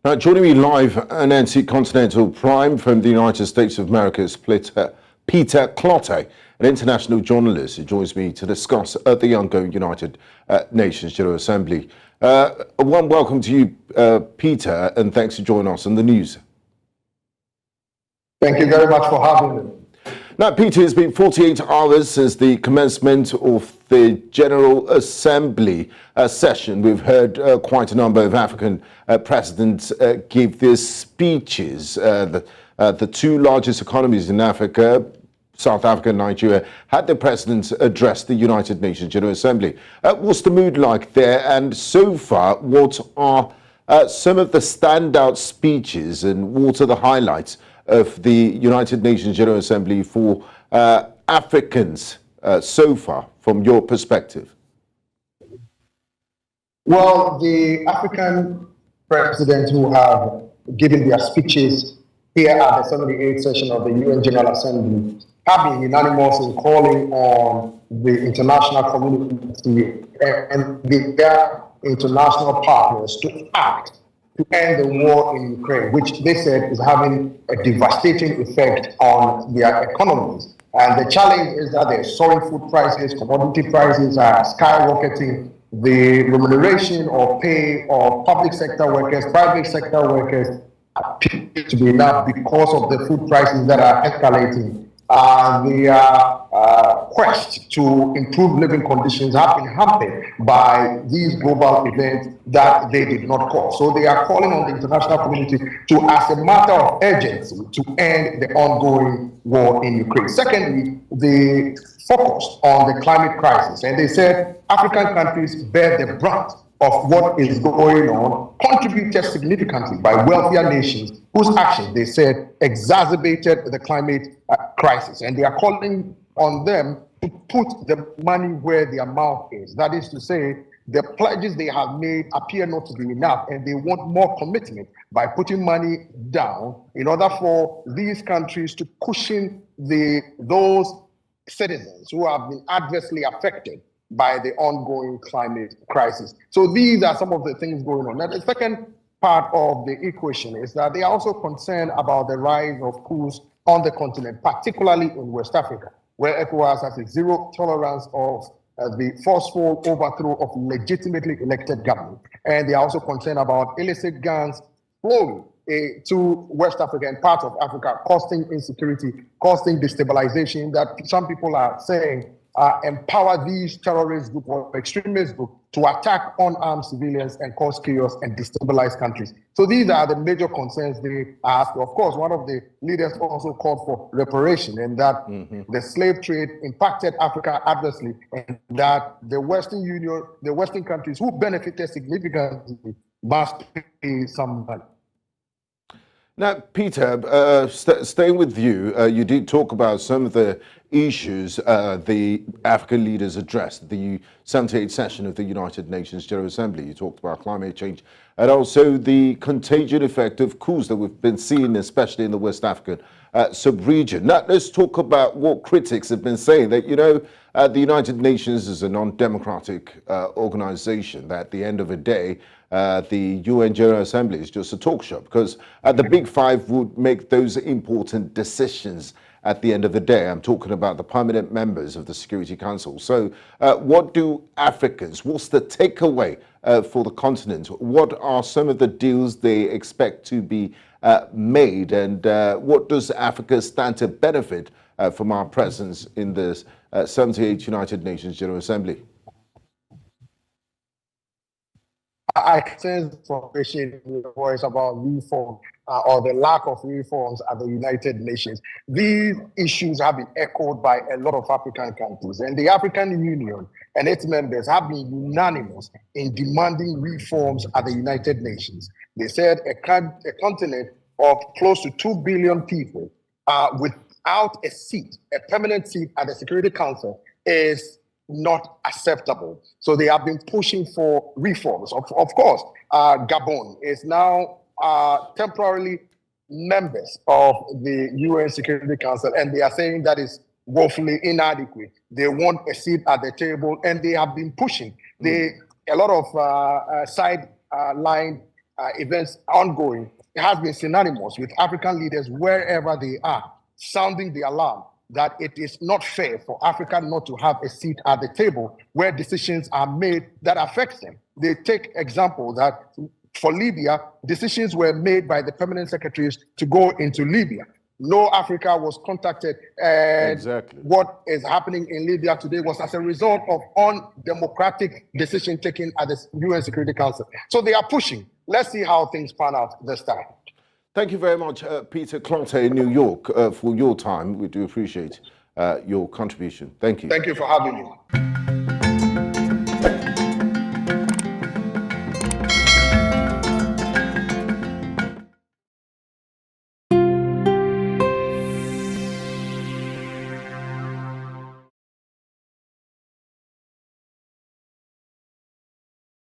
Now, joining me live on NC Continental Prime from the United States of America is Peter Clottey, an international journalist who joins me to discuss at the UNGA United Nations General Assembly. A warm welcome to you, Peter, and thanks for joining us on the news. Thank you very much for having me. Now, Peter, it's been 48 hours since the commencement of the General Assembly session. We've heard quite a number of African presidents give their speeches. The two largest economies in Africa, South Africa and Nigeria, had their presidents address the United Nations General Assembly. What's the mood like there? And so far, what are some of the standout speeches and what are the highlights of the United Nations General Assembly for Africans so far, from your perspective? Well, the African presidents who have given their speeches here at the 78th session of the UN General Assembly have been unanimous in calling on the international community and their international partners to act to end the war in Ukraine, which they said is having a devastating effect on their economies. And the challenge is that there's soaring food prices, commodity prices are skyrocketing. The remuneration or pay of public sector workers, private sector workers appear to be enough because of the food prices that are escalating. The quest to improve living conditions have been hampered by these global events that they did not cause. So they are calling on the international community to, as a matter of urgency, to end the ongoing war in Ukraine. Secondly, they focused on the climate crisis, and they said African countries bear the brunt of what is going on, contributed significantly by wealthier nations whose actions, they said, exacerbated the climate crisis. And they are calling on them to put the money where their mouth is. That is to say, the pledges they have made appear not to be enough, and they want more commitment by putting money down in order for these countries to cushion those citizens who have been adversely affected by the ongoing climate crisis. So these are some of the things going on. Now, the second part of the equation is that they are also concerned about the rise of coups on the continent, particularly in West Africa, where ECOWAS has a zero tolerance of the forceful overthrow of legitimately elected government. And they are also concerned about illicit gangs flowing to West Africa and parts of Africa, causing insecurity, causing destabilization that some people are saying empower these terrorist groups or extremist groups to attack unarmed civilians and cause chaos and destabilize countries. So these are the major concerns they ask. Of course, one of the leaders also called for reparation, and that the slave trade impacted Africa adversely, and that the Western Union, the Western countries who benefited significantly must pay some money. Now, Peter, staying with you, you did talk about some of the issues the African leaders addressed at the 78th session of the United Nations General Assembly. You talked about climate change and also the contagion effect of coups that we've been seeing, especially in the West African sub-region. Now, let's talk about what critics have been saying, that, you know, the United Nations is a non-democratic organization, that at the end of the day, the UN General Assembly is just a talk show, because the Big Five would make those important decisions at the end of the day. I'm talking about the permanent members of the Security Council. So what do Africans, what's the takeaway for the continent? What are some of the deals they expect to be made? And what does Africa stand to benefit from our presence in the 78th United Nations General Assembly? I sense frustration in your voice about reform or the lack of reforms at the United Nations. These issues have been echoed by a lot of African countries, and the African Union and its members have been unanimous in demanding reforms at the United Nations. They said a continent of close to 2 billion people without a seat, a permanent seat at the Security Council, is not acceptable. So they have been pushing for reforms. Of course, Gabon is now temporarily members of the UN Security Council, and they are saying that is woefully inadequate. They want a seat at the table, and they have been pushing. A lot of sideline events ongoing has been synonymous with African leaders wherever they are, sounding the alarm that it is not fair for Africa not to have a seat at the table where decisions are made that affect them. They take example that for Libya, decisions were made by the permanent secretaries to go into Libya. No Africa was contacted, and exactly. what is happening in Libya today was as a result of undemocratic decision taking at the UN Security Council. So they are pushing. Let's see how things pan out this time. Thank you very much, Peter Clottey in New York, for your time. We do appreciate your contribution. Thank you. Thank you for having me.